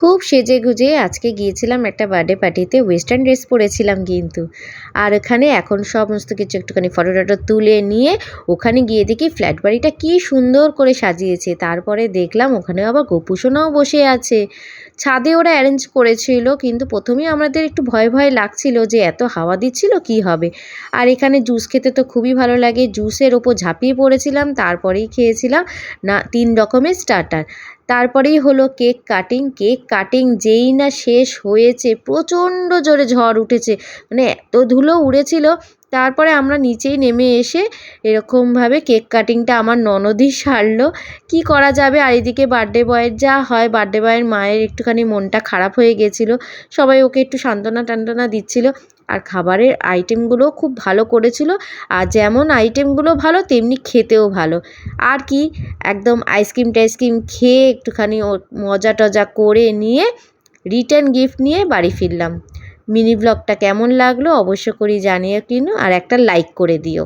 খুব সেজেগুজে আজকে গিয়েছিলাম একটা বার্থডে পার্টিতে। ওয়েস্টার্ন ড্রেস পরেছিলাম কিন্তু। আর ওখানে এখন সমস্ত কিছু একটুখানি ফটো-টটো তুলে নিয়ে ওখানে গিয়ে দেখি ফ্ল্যাট বাড়িটা কী সুন্দর করে সাজিয়েছে। তারপরে দেখলাম ওখানেও আবার গোপুসোনাও বসে আছে। ছাদে ওরা অ্যারেঞ্জ করেছিল, কিন্তু প্রথমেই আমাদের একটু ভয় ভয় লাগছিল যে এত হাওয়া দিচ্ছিল কী হবে। আর এখানে জুস খেতে তো খুবই ভালো লাগে। জুসের ওপর ঝাঁপিয়ে পড়েছিলাম, তারপরেই খেয়েছিলাম ৩ রকমের স্টার্টার। তারপরেই হলো কেক কাটিং। কেক কাটিং যেই না শেষ হয়েছে প্রচণ্ড জোরে ঝড় উঠেছে, মানে এত ধুলো উড়েছিল। তারপরে আমরা নিচেই নেমে এসে এরকমভাবে কেক কাটিংটা আমার ননদই সারলো। কী করা যাবে, আর এদিকে বার্থডে বয়ের যা হয়, বার্থডে বয়ের মায়ের একটুখানি মনটা খারাপ হয়ে গেছিলো। সবাই ওকে একটু সান্ত্বনা টান্ত্বনা দিচ্ছিল। আর খাবারের আইটেমগুলোও খুব ভালো করেছিল। আর যেমন আইটেমগুলো ভালো তেমনি খেতেও ভালো। আর কি, একদম আইসক্রিম টাইসক্রিম খেয়ে একটুখানি মজা টজা করে নিয়ে রিটার্ন গিফট নিয়ে বাড়ি ফিরলাম। মিনি ব্লগটা কেমন লাগলো অবশ্য করে জানিও কিন্তু, আর একটা লাইক করে দিও।